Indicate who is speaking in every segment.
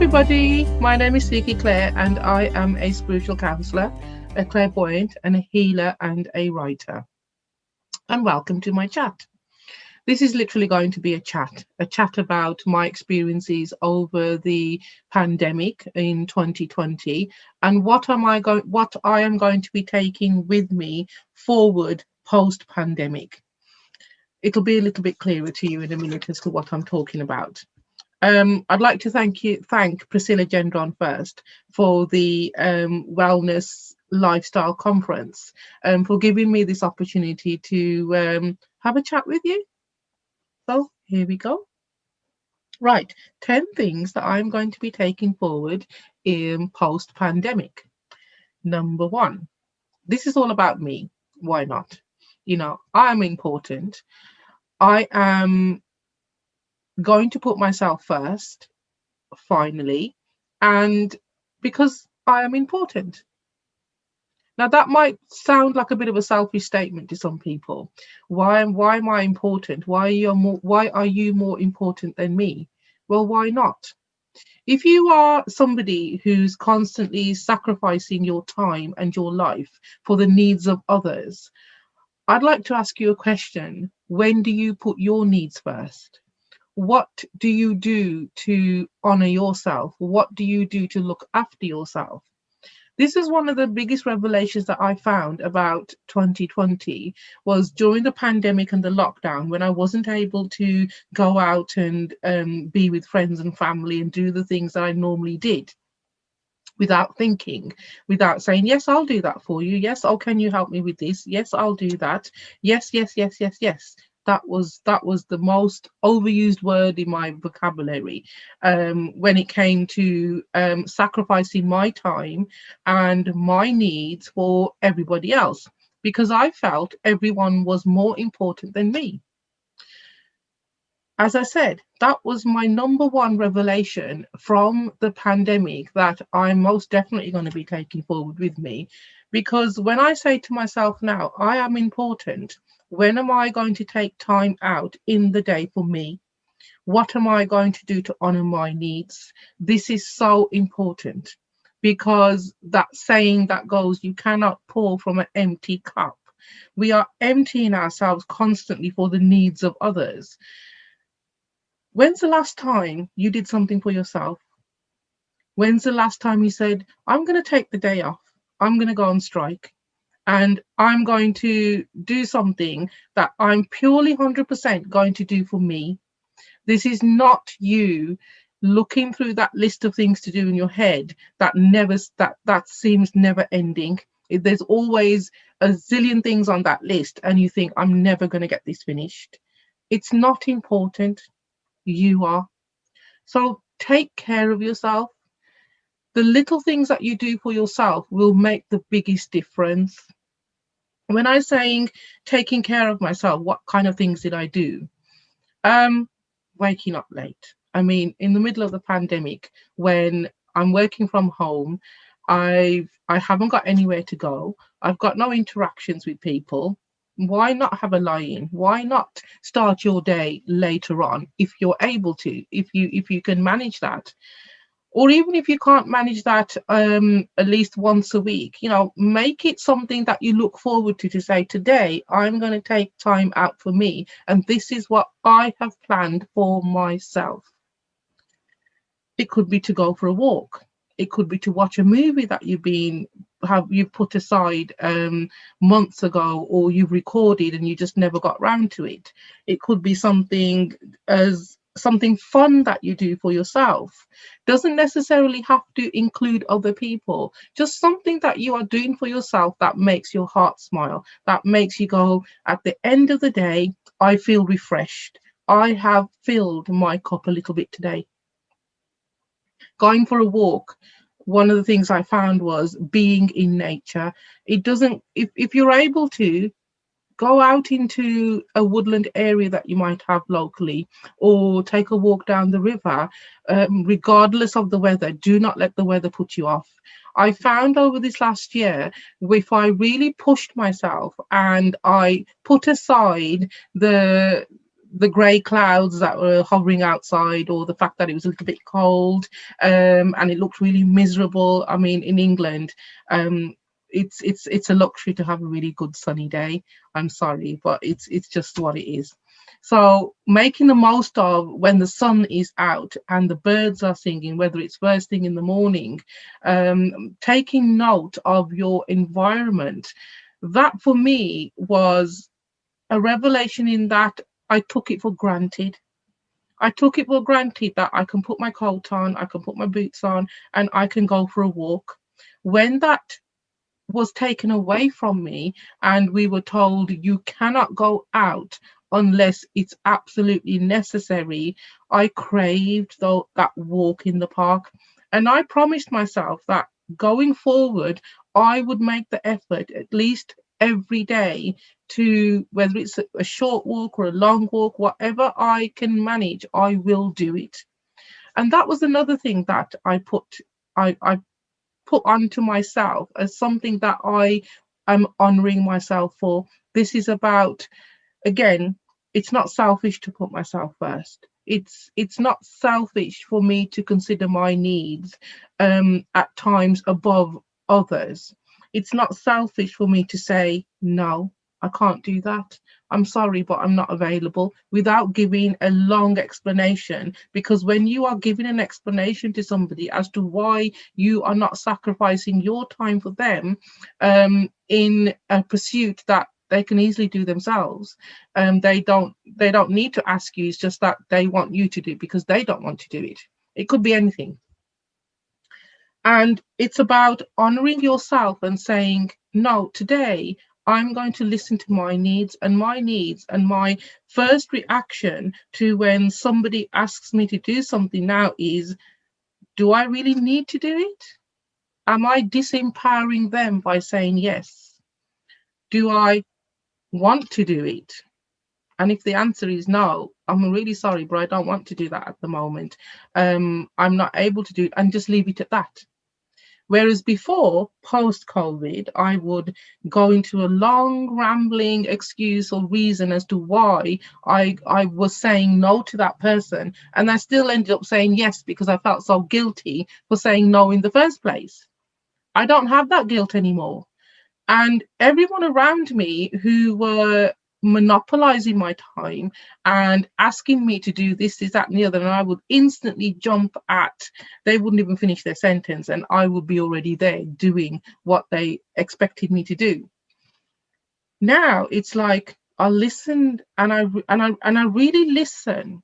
Speaker 1: everybody. My name is Suki Klair, and I am a spiritual counselor, a clairvoyant, and a healer and a writer. And welcome to my chat. This is literally going to be a chat about my experiences over the pandemic in 2020 and what I am going to be taking with me forward post pandemic. It'll be a little bit clearer to you in a minute as to what I'm talking about. I'd like to thank Priscilla Gendron first for the Wellness Lifestyle Conference, for giving me this opportunity to have a chat with you. So here we go. Right, 10 things that I'm going to be taking forward in post-pandemic. Number one, this is all about me. Why not? I'm important. I am going to put myself first finally, and because I am important. Now that might sound like a bit of a selfish statement to some people. Why am I important? Why are you more important than me? Well, why not? If you are somebody who's constantly sacrificing your time and your life for the needs of others, I'd like to ask you a question. When do you put your needs first? What do you do to honor yourself? What do you do to look after yourself? This is one of the biggest revelations that I found about 2020 was during the pandemic and the lockdown, when I wasn't able to go out and be with friends and family and do the things that I normally did without thinking, without saying, yes, I'll do that for you. Yes, oh, can you help me with this? Yes, I'll do that. Yes, yes, yes, yes, yes. That was the most overused word in my vocabulary when it came to sacrificing my time and my needs for everybody else, because I felt everyone was more important than me. As I said, that was my number one revelation from the pandemic that I'm most definitely going to be taking forward with me. Because when I say to myself now, I am important, when am I going to take time out in the day for me? What am I going to do to honor my needs? This is so important, because that saying that goes, you cannot pour from an empty cup. We are emptying ourselves constantly for the needs of others. When's the last time you did something for yourself? When's the last time you said, I'm going to take the day off, I'm going to go on strike, and I'm going to do something that I'm purely 100% going to do for me? This is not you looking through that list of things to do in your head that seems never ending. There's always a zillion things on that list and you think, I'm never going to get this finished. It's not important. You are. So take care of yourself. The little things that you do for yourself will make the biggest difference. When I'm saying taking care of myself, what kind of things did I do? Waking up late. I mean, in the middle of the pandemic, when I'm working from home, I haven't got anywhere to go. I've got no interactions with people. Why not have a lie-in? Why not start your day later on if you're able to, if you can manage that? Or even if you can't manage that at least once a week, make it something that you look forward to say, today I'm going to take time out for me, and this is what I have planned for myself. It could be to go for a walk. It could be to watch a movie that you've put aside months ago, or you've recorded and you just never got round to it. It could be something fun that you do for yourself. Doesn't necessarily have to include other people. Just something that you are doing for yourself that makes your heart smile, that makes you go, at the end of the day, I feel refreshed. I have filled my cup a little bit today. Going for a walk, one of the things I found was being in nature. It doesn't, if you're able to, go out into a woodland area that you might have locally, or take a walk down the river, regardless of the weather. Do not let the weather put you off. I found over this last year, if I really pushed myself and I put aside the the grey clouds that were hovering outside, or the fact that it was a little bit cold, and it looked really miserable. I mean, in England, it's a luxury to have a really good sunny day. I'm sorry, but it's just what it is. So making the most of when the sun is out and the birds are singing, whether it's first thing in the morning, taking note of your environment, that for me was a revelation, in that I took it for granted. I took it for granted that I can put my coat on, I can put my boots on, and I can go for a walk. When that was taken away from me and we were told you cannot go out unless it's absolutely necessary, I craved that walk in the park. And I promised myself that going forward, I would make the effort at least every day to, whether it's a short walk or a long walk, whatever I can manage, I will do it. And that was another thing that I put onto myself as something that I am honoring myself for. This is about, again, it's not selfish to put myself first. It's not selfish for me to consider my needs at times above others. It's not selfish for me to say no, I can't do that. I'm sorry, but I'm not available, without giving a long explanation. Because when you are giving an explanation to somebody as to why you are not sacrificing your time for them, in a pursuit that they can easily do themselves, they don't need to ask you. It's just that they want you to do it because they don't want to do it. It could be anything. And it's about honoring yourself and saying, no, today I'm going to listen to my needs, and my needs, and my first reaction to when somebody asks me to do something now is, do I really need to do it? Am I disempowering them by saying yes? Do I want to do it? And if the answer is no, I'm really sorry, but I don't want to do that at the moment. I'm not able to do it, and just leave it at that. Whereas before, post-COVID, I would go into a long, rambling excuse or reason as to why I was saying no to that person. And I still ended up saying yes because I felt so guilty for saying no in the first place. I don't have that guilt anymore. And everyone around me who were monopolizing my time and asking me to do this, that, and the other, and I would instantly jump at, they wouldn't even finish their sentence, and I would be already there doing what they expected me to do. Now it's like I listened, and I really listen.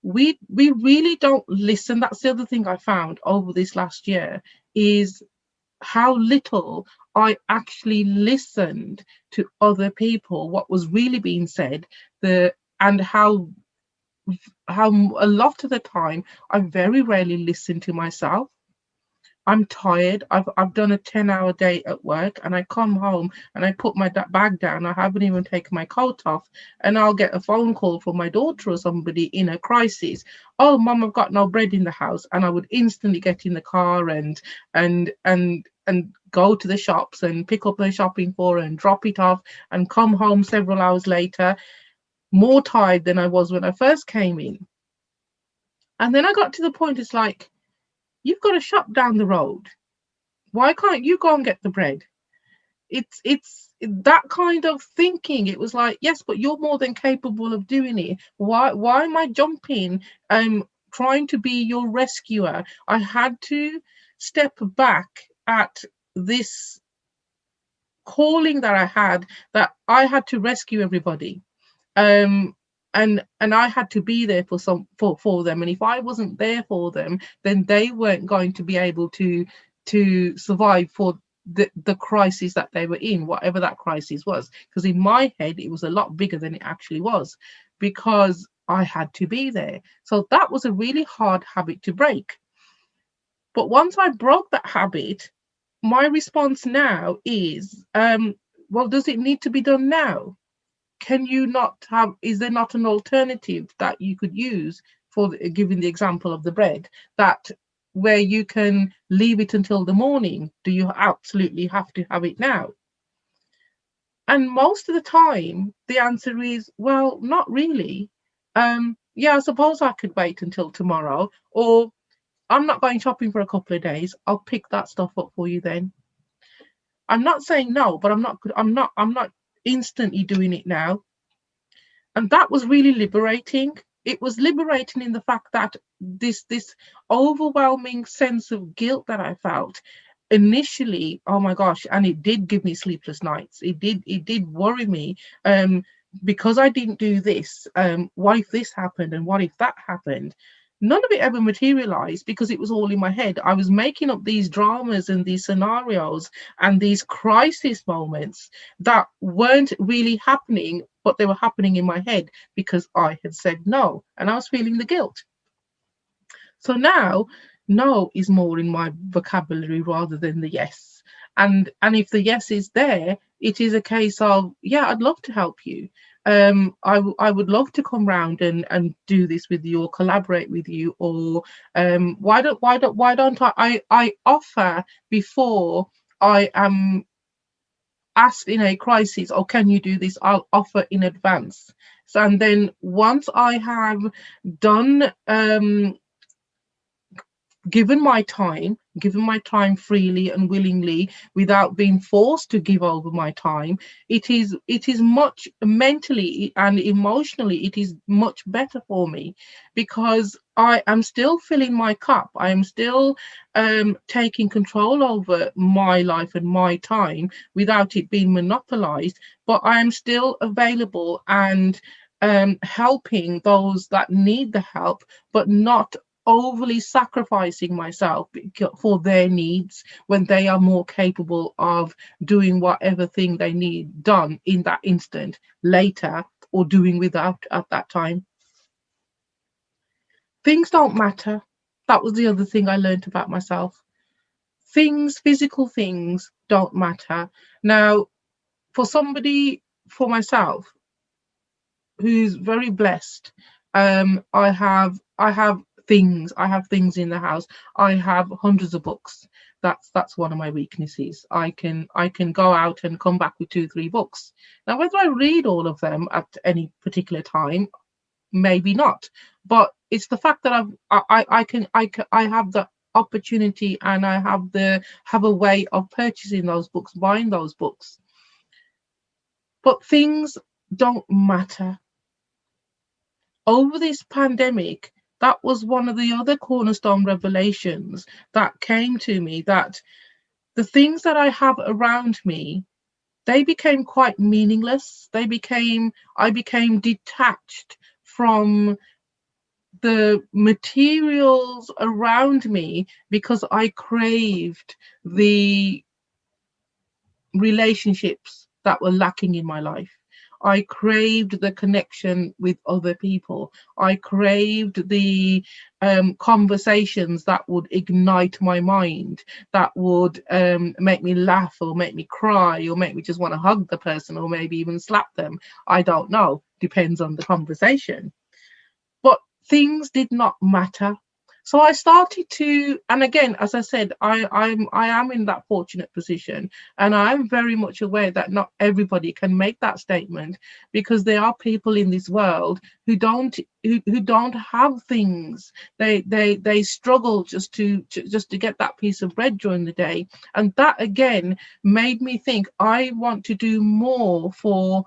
Speaker 1: We really don't listen. That's the other thing I found over this last year, is how little I actually listened to other people, what was really being said, and how a lot of the time I very rarely listen to myself. I'm tired. I've done a 10-hour day at work, and I come home and I put my bag down. I haven't even taken my coat off, and I'll get a phone call from my daughter or somebody in a crisis. Oh, Mum, I've got no bread in the house, and I would instantly get in the car and go to the shops and pick up the shopping for and drop it off and come home several hours later, more tired than I was when I first came in. And then I got to the point, it's like, you've got a shop down the road. Why can't you go and get the bread? It's that kind of thinking. It was like, yes, but you're more than capable of doing it. Why am I jumping, trying to be your rescuer? I had to step back at this calling that I had, that I had to rescue everybody. And I had to be there for them. And if I wasn't there for them, then they weren't going to be able to survive for the crisis that they were in, whatever that crisis was. Because in my head, it was a lot bigger than it actually was, because I had to be there. So that was a really hard habit to break. But once I broke that habit, my response now is, well, does it need to be done now? Can you not have, is there not an alternative that you could use, for giving the example of the bread, that where you can leave it until the morning? Do you absolutely have to have it now? And most of the time, the answer is, well, not really. Yeah, I suppose I could wait until tomorrow, or I'm not going shopping for a couple of days. I'll pick that stuff up for you then. I'm not saying no, but I'm not instantly doing it now. And that was really liberating. It was liberating in the fact that this overwhelming sense of guilt that I felt initially, oh my gosh, and it did give me sleepless nights. It did worry me. Because I didn't do this, what if this happened and what if that happened? None of it ever materialized because it was all in my head. I was making up these dramas and these scenarios and these crisis moments that weren't really happening, but they were happening in my head because I had said no and I was feeling the guilt. So now, no is more in my vocabulary rather than the yes. And if the yes is there, it is a case of, yeah, I'd love to help you. I would love to come round and do this with you or collaborate with you, or why don't I offer before I am asked in a crisis, or can you do this? I'll offer in advance. So, and then once I have done given my time freely and willingly without being forced to give over my time, it is much mentally and emotionally, it is much better for me because I am still filling my cup. I am still taking control over my life and my time without it being monopolized, but I am still available and helping those that need the help, but not overly sacrificing myself for their needs when they are more capable of doing whatever thing they need done in that instant later, or doing without at that time. Things don't matter. That was the other thing I learned about myself. Physical things don't matter. Now, for somebody, for myself, who's very blessed. I have things in the house. I have hundreds of books. That's one of my weaknesses. I can go out and come back with 2 3 books. Now, whether I read all of them at any particular time, maybe not. But it's the fact that I have the opportunity, and I have a way of purchasing those books, buying those books. But things don't matter. Over this pandemic, that was one of the other cornerstone revelations that came to me, that the things that I have around me, they became quite meaningless. I became detached from the materials around me because I craved the relationships that were lacking in my life. I craved the connection with other people. I craved the conversations that would ignite my mind, that would make me laugh or make me cry or make me just want to hug the person or maybe even slap them. I don't know. Depends on the conversation. But things did not matter. So I started to, and again, as I said, I am in that fortunate position, and I'm very much aware that not everybody can make that statement, because there are people in this world who don't have things. They struggle just to get that piece of bread during the day, and that again made me think I want to do more for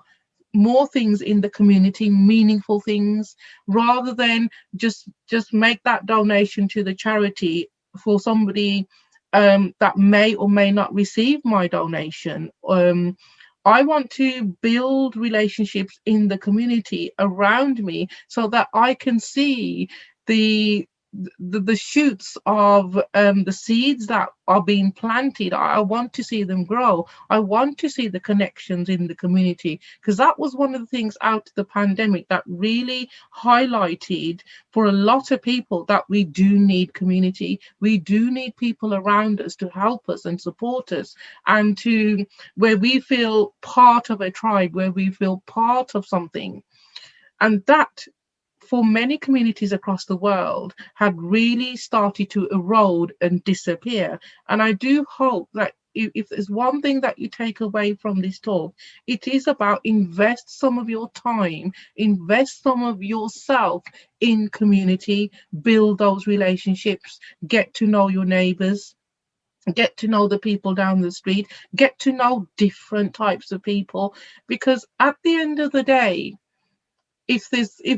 Speaker 1: more things in the community, meaningful things, rather than just make that donation to the charity for somebody that may or may not receive my donation. I want to build relationships in the community around me so that I can see the the shoots of the seeds that are being planted. I want to see them grow. I want to see the connections in the community, because that was one of the things out of the pandemic that really highlighted for a lot of people that we do need community. We do need people around us to help us and support us, and to where we feel part of a tribe, where we feel part of something. And that, for many communities across the world, had really started to erode and disappear. And I do hope that if there's one thing that you take away from this talk, it is about invest some of your time, invest some of yourself in community, build those relationships, get to know your neighbors, get to know the people down the street, get to know different types of people, because at the end of the day, if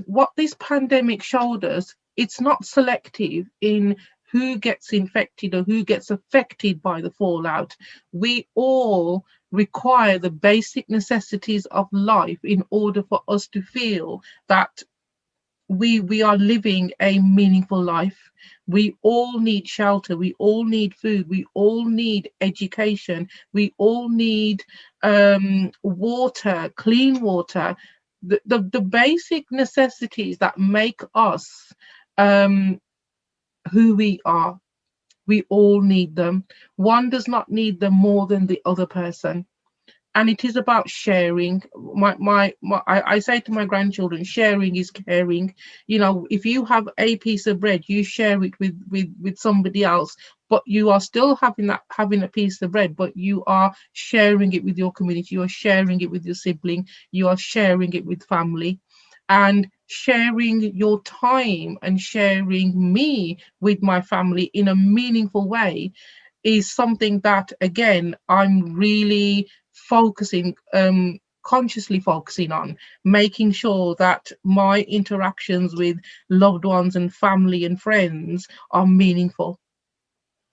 Speaker 1: what this pandemic showed us, it's not selective in who gets infected or who gets affected by the fallout. We all require the basic necessities of life in order for us to feel that we are living a meaningful life. We all need shelter, we all need food, we all need education, we all need water, clean water, the basic necessities that make us um who we are. We all need them. One does not need them more than the other person, and it is about sharing. I say to my grandchildren, sharing is caring. You know, if you have a piece of bread, you share it with somebody else, but you are still having a piece of bread, but you are sharing it with your community, you are sharing it with your sibling, you are sharing it with family. And sharing your time and sharing me with my family in a meaningful way is something that, again, I'm really focusing, consciously focusing on, making sure that my interactions with loved ones and family and friends are meaningful,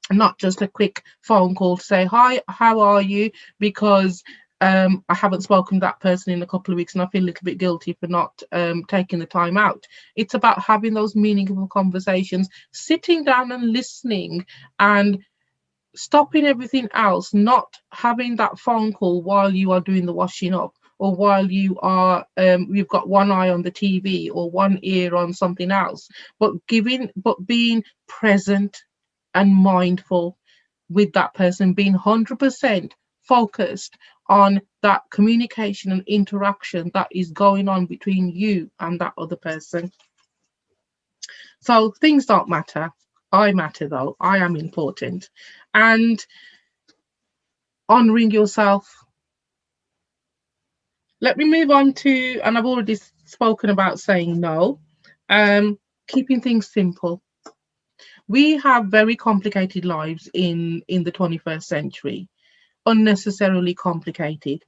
Speaker 1: not just a quick phone call to say hi, how are you, because I haven't spoken to that person in a couple of weeks and I feel a little bit guilty for not taking the time out. It's about having those meaningful conversations, sitting down and listening, and stopping everything else, not having that phone call while you are doing the washing up, or while you've got one eye on the TV or one ear on something else, but being present and mindful with that person, being 100% focused on that communication and interaction that is going on between you and that other person. So things don't matter. I matter, though. I am important. And honoring yourself. Let me move on to, and I've already spoken about saying no, keeping things simple. We have very complicated lives in the 21st century, unnecessarily complicated.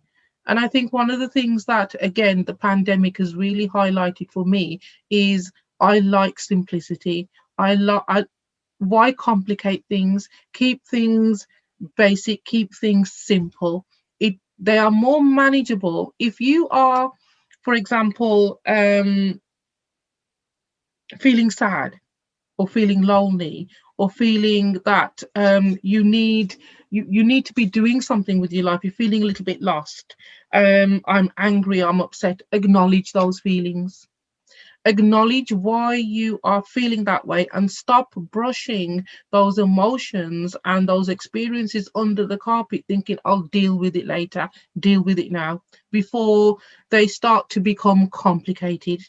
Speaker 1: And I think one of the things that, again, the pandemic has really highlighted for me is I like simplicity. Why complicate things? Keep things basic, keep things simple. They are more manageable. If you are, for example, feeling sad or feeling lonely or feeling that you need to be doing something with your life, you're feeling a little bit lost, I'm angry, I'm upset, acknowledge those feelings. Acknowledge why you are feeling that way and stop brushing those emotions and those experiences under the carpet, thinking, I'll deal with it later, deal with it now, before they start to become complicated.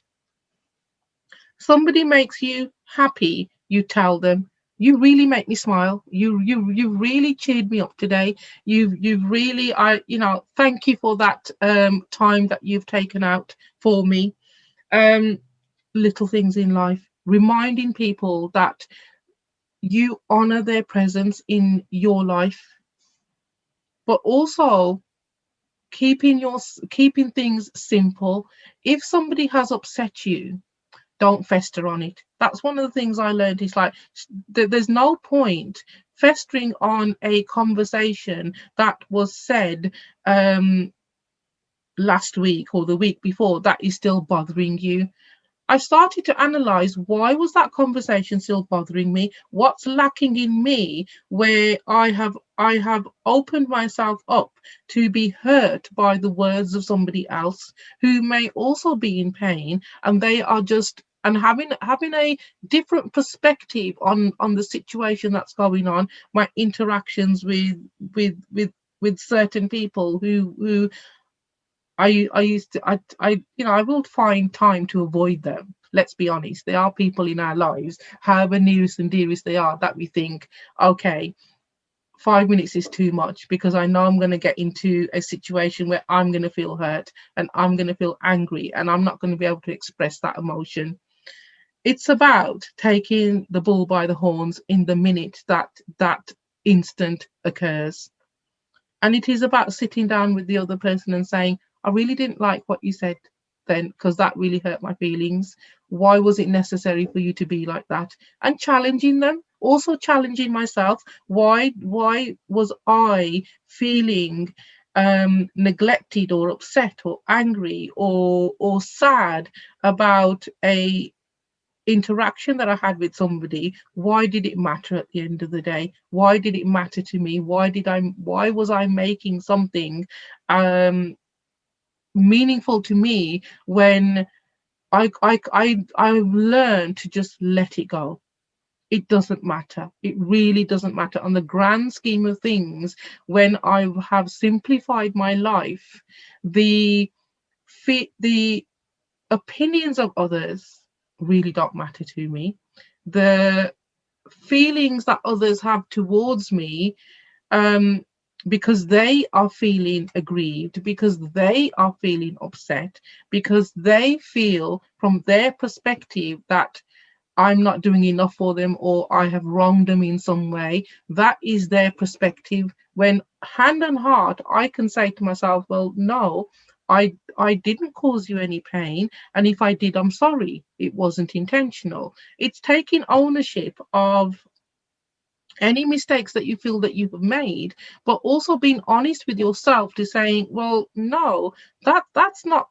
Speaker 1: Somebody makes you happy, you tell them, you really make me smile, you really cheered me up today, you've really, thank you for that time that you've taken out for me. Little things in life, reminding people that you honor their presence in your life, but also keeping things simple. If somebody has upset you, don't fester on it. That's one of the things I learned. Is like there's no point festering on a conversation that was said last week or the week before that is still bothering you. I started to analyze, why was that conversation still bothering me? What's lacking in me where I have opened myself up to be hurt by the words of somebody else who may also be in pain, and they are just, and having a different perspective on the situation that's going on, my interactions with certain people who I used to, I will find time to avoid them. Let's be honest. There are people in our lives, however nearest and dearest they are, that we think, okay, 5 minutes is too much, because I know I'm going to get into a situation where I'm going to feel hurt and I'm going to feel angry and I'm not going to be able to express that emotion. It's about taking the bull by the horns in the minute that that instant occurs. And it is about sitting down with the other person and saying, I really didn't like what you said then, because that really hurt my feelings. Why was it necessary for you to be like that? And challenging them, also challenging myself. Why was I feeling neglected or upset or angry or sad about a interaction that I had with somebody? Why did it matter at the end of the day? Why did it matter to me? Why was I making something meaningful to me when I've learned to just let it go? It doesn't matter. It really doesn't matter on the grand scheme of things. When I have simplified my life, the the opinions of others really don't matter to me. The feelings that others have towards me, um, because they are feeling aggrieved, because they are feeling upset, because they feel from their perspective that I'm not doing enough for them or I have wronged them in some way. That is their perspective. When hand on heart, I can say to myself, well, no, I didn't cause you any pain. And if I did, I'm sorry. It wasn't intentional. It's taking ownership of any mistakes that you feel that you've made, but also being honest with yourself to saying, well, no, that's not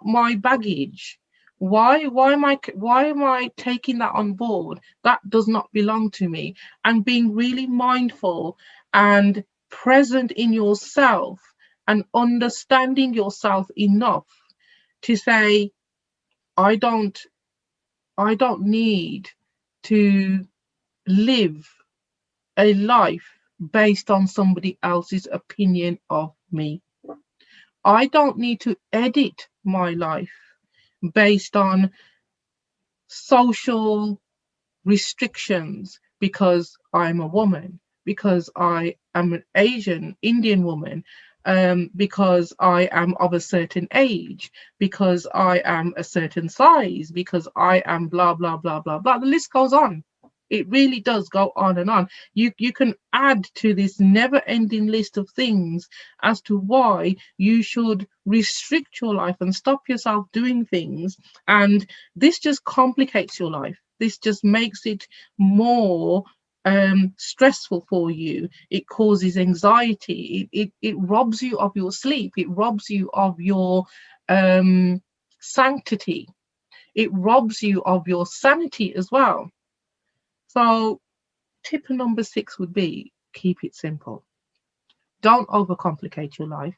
Speaker 1: my baggage. Why am I taking that on board? That does not belong to me. And being really mindful and present in yourself and understanding yourself enough to say, i don't I don't need to live a life based on somebody else's opinion of me. I don't need to edit my life based on social restrictions because I'm a woman, because I am an Asian Indian woman, because I am of a certain age, because I am a certain size, because I am blah blah blah blah blah. The list goes on. It really does go on and on. You can add to this never-ending list of things as to why you should restrict your life and stop yourself doing things, and this just complicates your life. This just makes it more stressful for you. It causes anxiety. It robs you of your sleep. It robs you of your sanctity. It robs you of your sanity as well. So tip number 6 would be, keep it simple. Don't overcomplicate your life.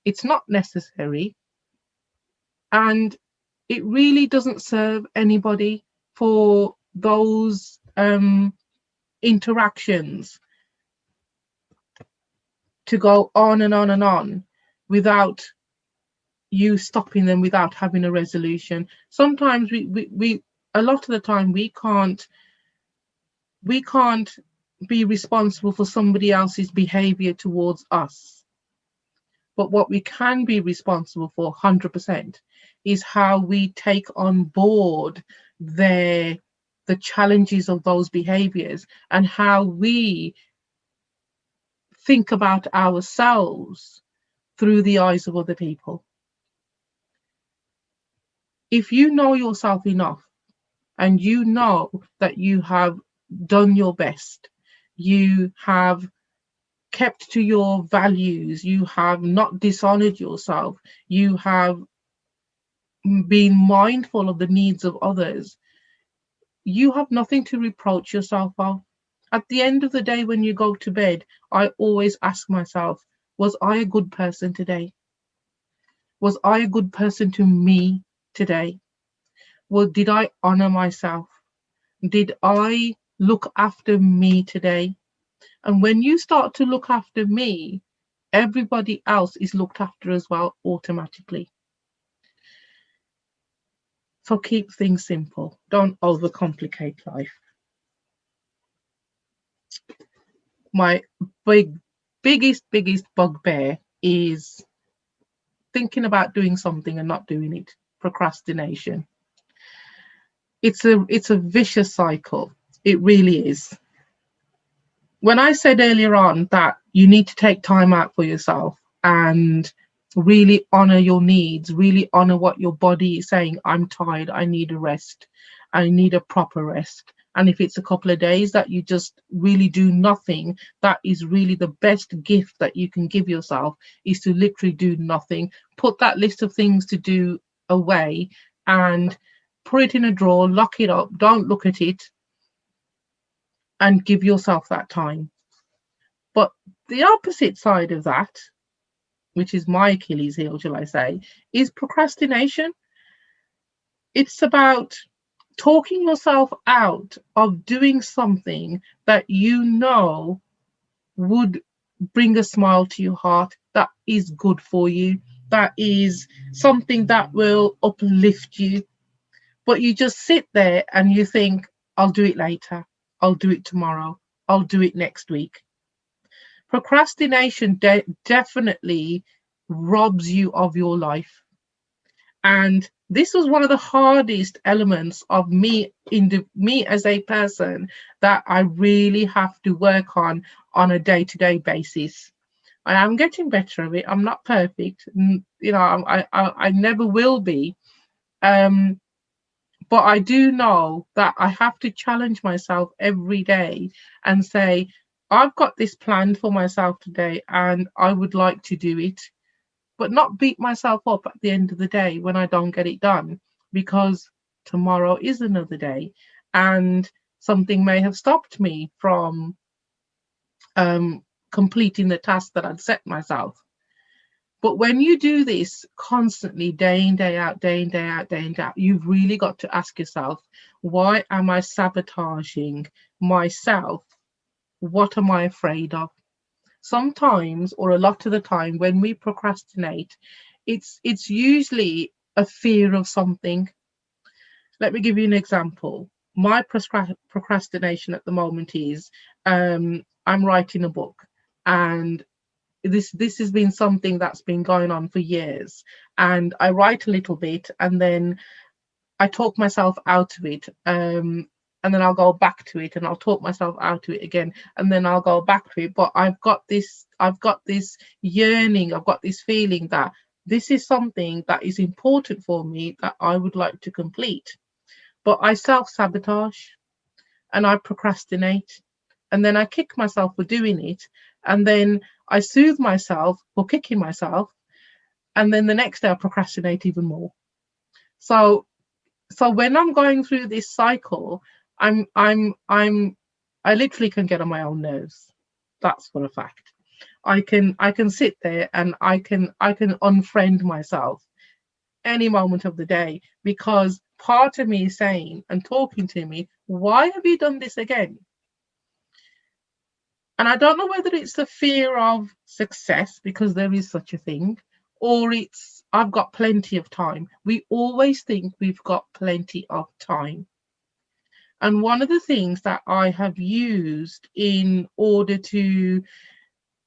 Speaker 1: It's not necessary, and it really doesn't serve anybody for those interactions to go on and on and on without you stopping them, without having a resolution. Sometimes we a lot of the time we can't be responsible for somebody else's behavior towards us. But what we can be responsible for 100% is how we take on board their the challenges of those behaviors, and how we think about ourselves through the eyes of other people. If you know yourself enough and you know that you have done your best, you have kept to your values, you have not dishonored yourself, you have been mindful of the needs of others, you have nothing to reproach yourself of. At the end of the day, when you go to bed, I always ask myself, was I a good person today? Was I a good person to me today? Well, did I honor myself? Did I look after me today? And when you start to look after me, everybody else is looked after as well automatically. So keep things simple. Don't overcomplicate life. My biggest bugbear is thinking about doing something and not doing it. Procrastination. It's a vicious cycle. It really is. When I said earlier on that you need to take time out for yourself and really honor your needs, really honor what your body is saying, I'm tired, I need a rest, I need a proper rest. And if it's a couple of days that you just really do nothing, that is really the best gift that you can give yourself, is to literally do nothing. Put that list of things to do away and put it in a drawer, lock it up, don't look at it, and give yourself that time. But the opposite side of that, which is my Achilles heel, shall I say, is procrastination. It's about talking yourself out of doing something that you know would bring a smile to your heart, that is good for you, that is something that will uplift you. But you just sit there and you think, I'll do it later, I'll do it tomorrow, I'll do it next week. Procrastination definitely robs you of your life. And this was one of the hardest elements of me as a person that I really have to work on a day-to-day basis. I am getting better at it. I'm not perfect, I never will be. Um, but I do know that I have to challenge myself every day and say, I've got this planned for myself today and I would like to do it, but not beat myself up at the end of the day when I don't get it done, because tomorrow is another day and something may have stopped me from completing the task that I'd set myself. But when you do this constantly, day in, day out, day in, day out, day in, day out, you've really got to ask yourself, why am I sabotaging myself? What am I afraid of? Sometimes, or a lot of the time, when we procrastinate, it's usually a fear of something. Let me give you an example. My procrastination at the moment is I'm writing a book, and this has been something that's been going on for years, and I write a little bit and then I talk myself out of it, and then I'll go back to it and I'll talk myself out of it again, and then I'll go back to it. But I've got this yearning, I've got this feeling that this is something that is important for me that I would like to complete. But I self-sabotage and I procrastinate, and then I kick myself for doing it, and then I soothe myself for kicking myself, and then the next day I procrastinate even more. So when I'm going through this cycle, I literally can get on my own nerves. That's for a fact. I can sit there and I can unfriend myself any moment of the day, because part of me is saying and talking to me, why have you done this again? And I don't know whether it's the fear of success, because there is such a thing, or it's I've got plenty of time. We always think we've got plenty of time. And one of the things that I have used in order to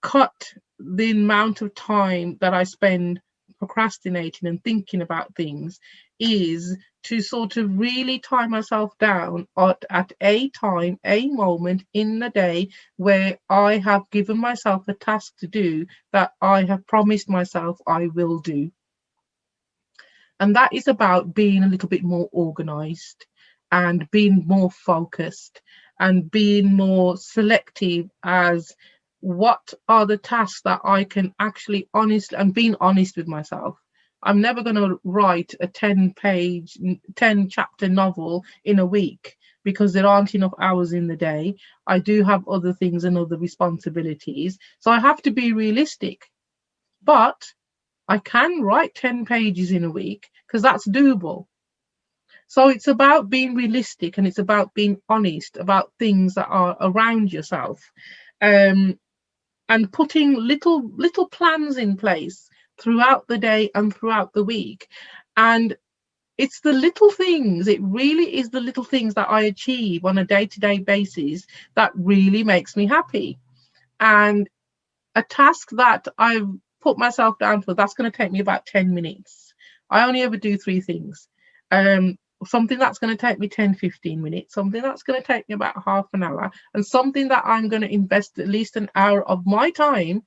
Speaker 1: cut the amount of time that I spend procrastinating and thinking about things is to sort of really tie myself down at a time, a moment in the day where I have given myself a task to do that I have promised myself I will do. And that is about being a little bit more organized and being more focused and being more selective as what are the tasks that I can actually honestly, and being honest with myself. I'm never going to write a 10-page, 10-chapter novel in a week, because there aren't enough hours in the day. I do have other things and other responsibilities. So I have to be realistic. But I can write 10 pages in a week because that's doable. So it's about being realistic, and it's about being honest about things that are around yourself, and putting little plans in place throughout the day and throughout the week. And it's the little things, it really is the little things that I achieve on a day-to-day basis that really makes me happy. And a task that I've put myself down for, that's going to take me about 10 minutes. I only ever do three things. Something that's going to take me 10-15 minutes, something that's going to take me about half an hour, and something that I'm going to invest at least an hour of my time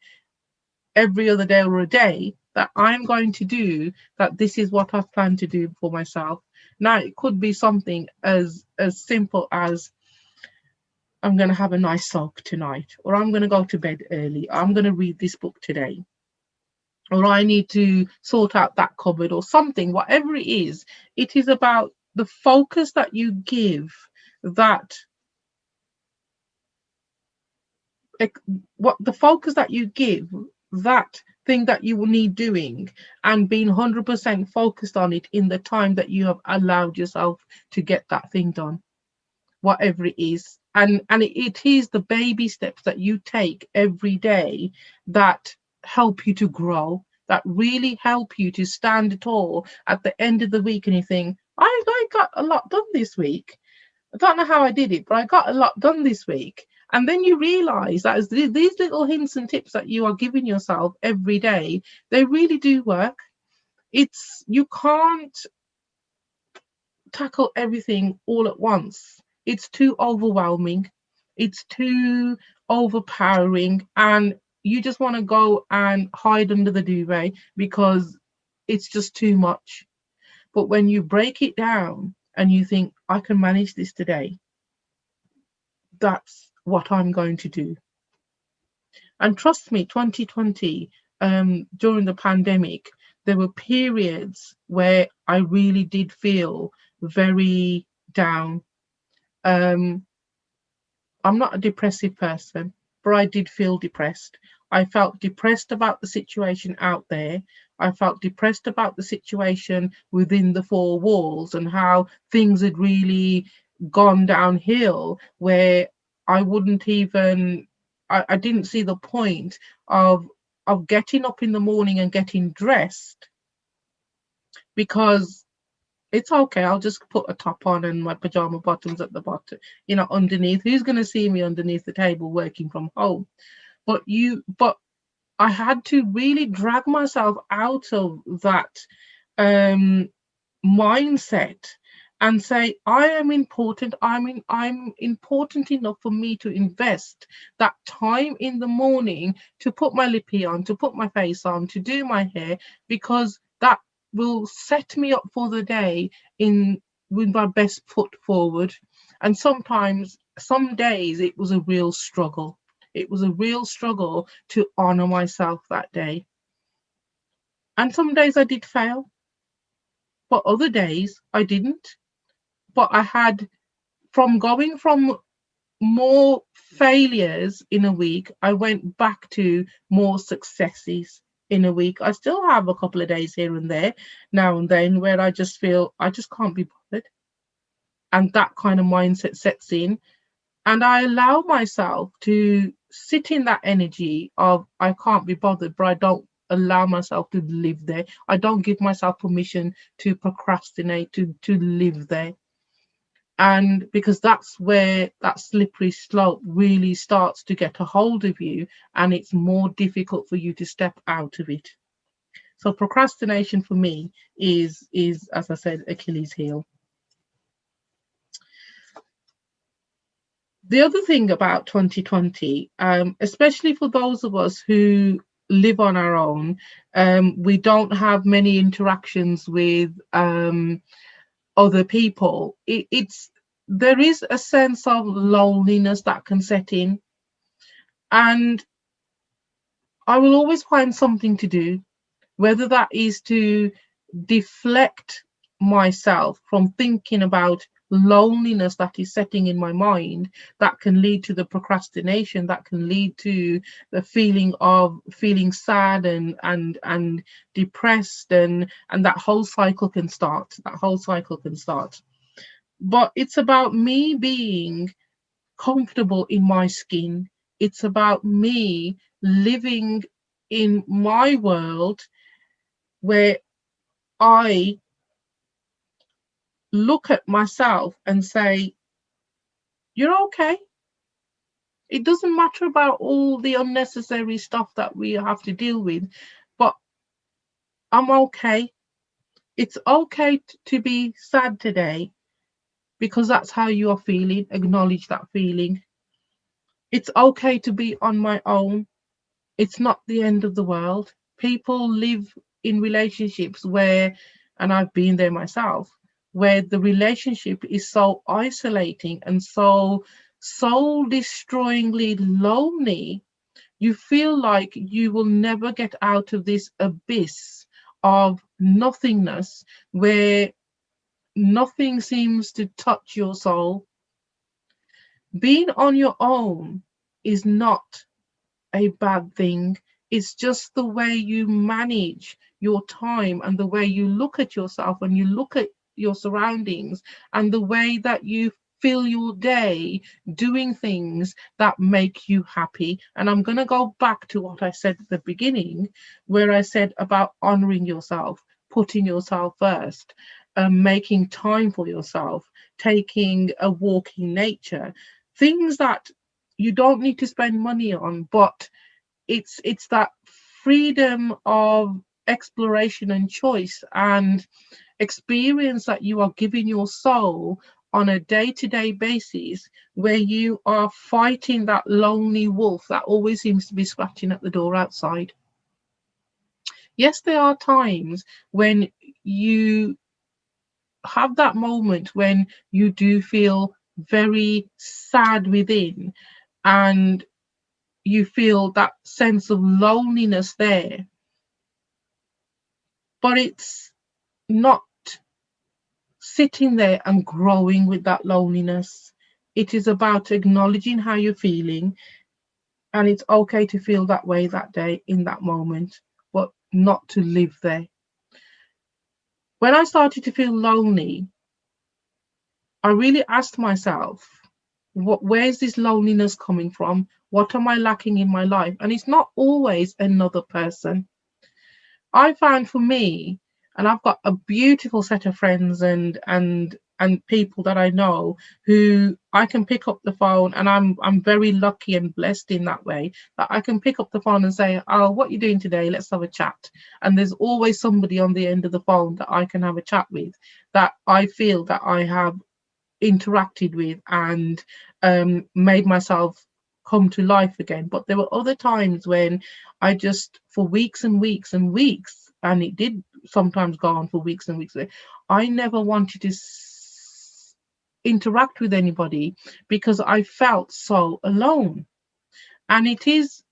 Speaker 1: every other day or a day that I'm going to do, that this is what I've planned to do for myself. Now, it could be something as simple as I'm going to have a nice soak tonight, or I'm going to go to bed early, I'm going to read this book today, or I need to sort out that cupboard or something, whatever it is about the focus that you give, that what the focus that you give that thing that you will need doing, and being 100% focused on it in the time that you have allowed yourself to get that thing done, whatever it is. And it is the baby steps that you take every day that help you to grow, that really help you to stand tall at the end of the week, and you think, I got a lot done this week. I don't know how I did it, but I got a lot done this week. And then you realize that as these little hints and tips that you are giving yourself every day, they really do work. You can't tackle everything all at once. It's too overwhelming. It's too overpowering. And you just want to go and hide under the duvet because it's just too much. But when you break it down and you think, I can manage this today, that's what I'm going to do. And trust me, 2020, during the pandemic, there were periods where I really did feel very down. Um, I'm not a depressive person, but I did feel depressed. I felt depressed about the situation out there. I felt depressed about the situation within the four walls and how things had really gone downhill, where I wouldn't even, I didn't see the point of getting up in the morning and getting dressed, because it's okay. I'll just put a top on and my pajama bottoms at the bottom, underneath. Who's going to see me underneath the table working from home? But I had to really drag myself out of that mindset and say, I am important. I'm important enough for me to invest that time in the morning to put my lippy on, to put my face on, to do my hair, because that will set me up for the day in with my best foot forward. And sometimes, some days, it was a real struggle. It was a real struggle to honor myself that day. And some days I did fail, but other days I didn't. But I had, from going from more failures in a week, I went back to more successes in a week. I still have a couple of days here and there, now and then, where I just feel I just can't be bothered. And that kind of mindset sets in. And I allow myself to sit in that energy of I can't be bothered, but I don't allow myself to live there. I don't give myself permission to procrastinate, to live there. And because that's where that slippery slope really starts to get a hold of you, and it's more difficult for you to step out of it. So procrastination for me is, as I said, Achilles heel. The other thing about 2020, especially for those of us who live on our own, we don't have many interactions with other people. There is a sense of loneliness that can set in, and I will always find something to do, whether that is to deflect myself from thinking about loneliness that is setting in my mind, that can lead to the procrastination, that can lead to the feeling of feeling sad and depressed, and that whole cycle can start. But it's about me being comfortable in my skin. It's about me living in my world where I look at myself and say, you're okay. It doesn't matter about all the unnecessary stuff that we have to deal with, but I'm okay. It's okay to be sad today because that's how you are feeling. Acknowledge that feeling. It's okay to be on my own. It's not the end of the world. People live in relationships where, and I've been there myself, where the relationship is so isolating and so soul destroyingly lonely. You feel like you will never get out of this abyss of nothingness where nothing seems to touch your soul. Being on your own is not a bad thing. It's just the way you manage your time and the way you look at yourself and you look at your surroundings and the way that you fill your day doing things that make you happy. And I'm going to go back to what I said at the beginning, where I said about honoring yourself, putting yourself first, making time for yourself, taking a walk in nature, things that you don't need to spend money on, but it's that freedom of exploration and choice and experience that you are giving your soul on a day-to-day basis, where you are fighting that lonely wolf that always seems to be scratching at the door outside. Yes, there are times when you have that moment when you do feel very sad within, and you feel that sense of loneliness there, but it's not sitting there and growing with that loneliness. It is about acknowledging how you're feeling, and it's okay to feel that way that day in that moment, but not to live there. When I started to feel lonely, I really asked myself, where's this loneliness coming from? What am I lacking in my life? And it's not always another person. I found for me, and I've got a beautiful set of friends and people that I know who I can pick up the phone, and I'm very lucky and blessed in that way that I can pick up the phone and say, "Oh, what are you doing today? Let's have a chat." And there's always somebody on the end of the phone that I can have a chat with, that I feel that I have interacted with and made myself come to life again. But there were other times when I just, for weeks and weeks and weeks, and it did sometimes go on for weeks and weeks, I never wanted to interact with anybody because I felt so alone. And it's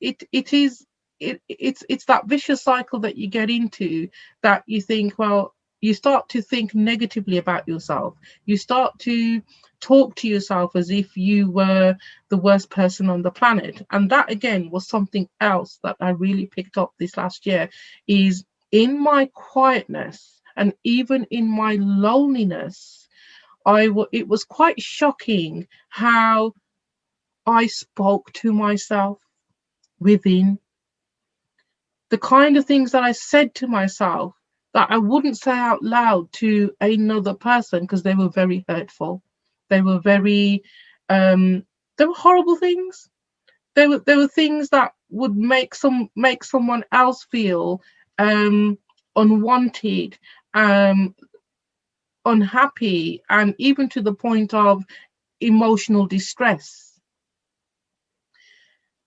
Speaker 1: that vicious cycle that you get into, that you think, well, you start to think negatively about yourself. You start to talk to yourself as if you were the worst person on the planet. And that again was something else that I really picked up this last year, is in my quietness and even in my loneliness, it was quite shocking how I spoke to myself within, the kind of things that I said to myself that I wouldn't say out loud to another person because they were very hurtful. They were very, they were horrible things. They were things that would make someone else feel unwanted, um, unhappy, and even to the point of emotional distress.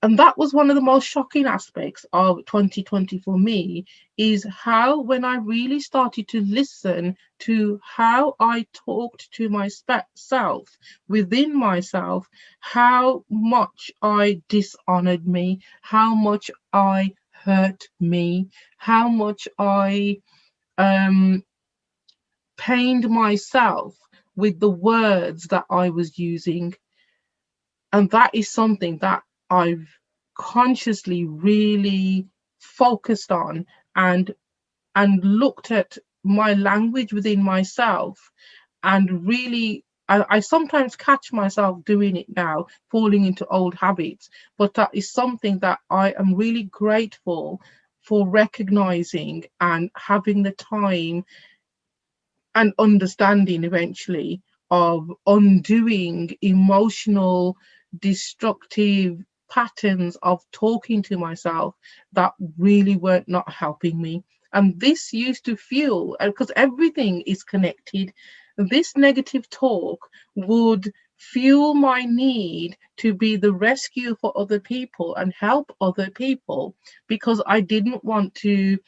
Speaker 1: And that was one of the most shocking aspects of 2020 for me, is how, when I really started to listen to how I talked to myself within myself, how much I dishonored me, how much I hurt me, how much I um, pained myself with the words that I was using. And that is something that I've consciously really focused on, and looked at my language within myself, and really I sometimes catch myself doing it now, falling into old habits, but that is something that I am really grateful for recognizing and having the time and understanding eventually of undoing emotional destructive patterns of talking to myself that really weren't not helping me. And this used to fuel, because everything is connected, this negative talk would fuel my need to be the rescue for other people and help other people, because I didn't want to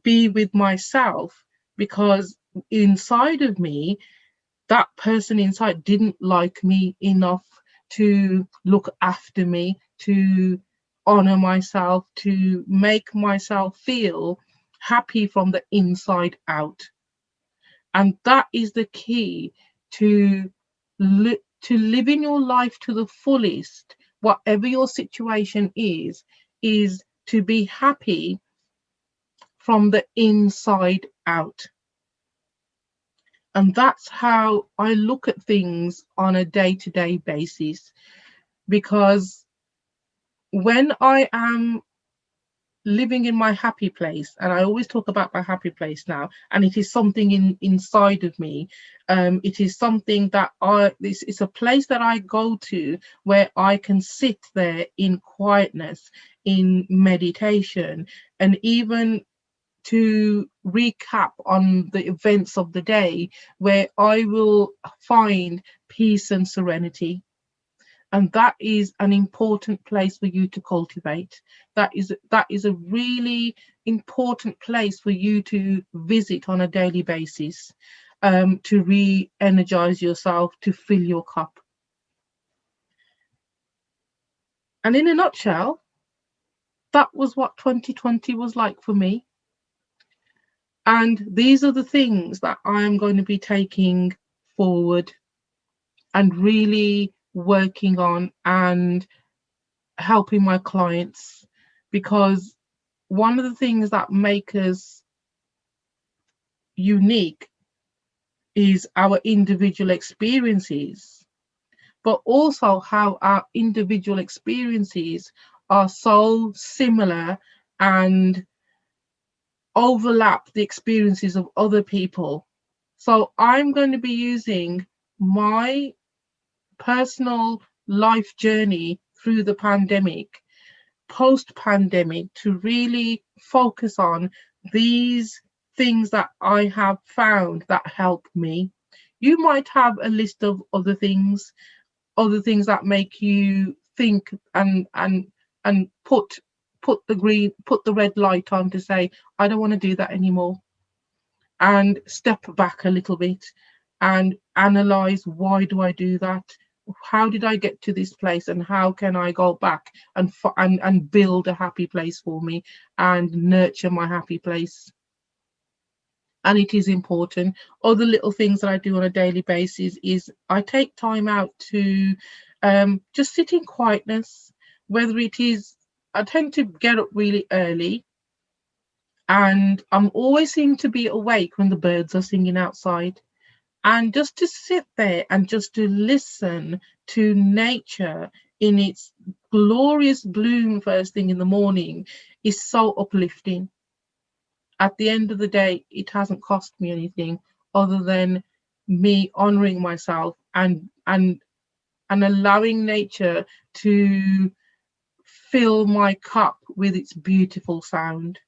Speaker 1: be with myself, because inside of me, that person inside didn't like me enough to look after me, to honor myself, to make myself feel happy from the inside out. And that is the key to to living your life to the fullest, whatever your situation is to be happy from the inside out. And that's how I look at things on a day-to-day basis. Because when I am living in my happy place, and I always talk about my happy place now, and it is something inside of me, it is something that this is a place that I go to where I can sit there in quietness, in meditation, and even to recap on the events of the day, where I will find peace and serenity. And that is an important place for you to cultivate. That is a really important place for you to visit on a daily basis, to re-energize yourself, to fill your cup. And in a nutshell, that was what 2020 was like for me. And these are the things that I'm going to be taking forward and really working on and helping my clients. Because one of the things that make us unique is our individual experiences, but also how our individual experiences are so similar and overlap the experiences of other people. So I'm going to be using my personal life journey through the pandemic, post-pandemic, to really focus on these things that I have found that help me. You might have a list of other things that make you think and put the red light on to say, I don't want to do that anymore, and step back a little bit and analyze, why do I do that? How did I get to this place, and how can I go back and build a happy place for me and nurture my happy place? And it is important. Other little things that I do on a daily basis is I take time out to just sit in quietness. Whether it is, I tend to get up really early, and I'm always seem to be awake when the birds are singing outside. And just to sit there and just to listen to nature in its glorious bloom first thing in the morning is so uplifting. At the end of the day, it hasn't cost me anything other than me honoring myself and allowing nature to fill my cup with its beautiful sound.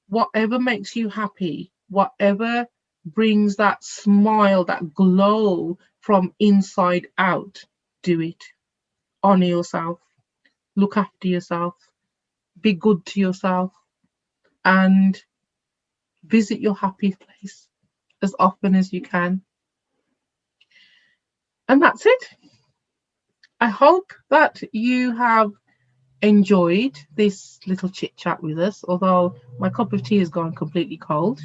Speaker 1: Whatever makes you happy, whatever brings that smile, that glow from inside out, do it. Honor yourself, look after yourself, be good to yourself, and visit your happy place as often as you can. And that's it. I hope that you have enjoyed this little chit chat with us, although my cup of tea has gone completely cold.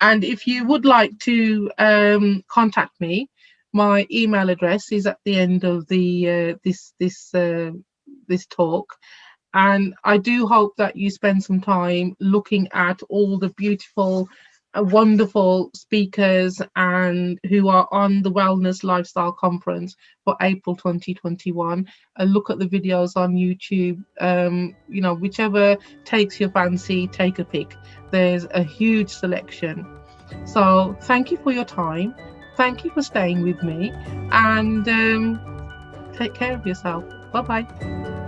Speaker 1: And if you would like to contact me, my email address is at the end of the this talk. And I do hope that you spend some time looking at all the beautiful, wonderful speakers and who are on the Wellness Lifestyle Conference for April 2021. Look at the videos on YouTube. Whichever takes your fancy, take a pick. There's a huge selection. So thank you for your time. Thank you for staying with me, and take care of yourself. Bye bye.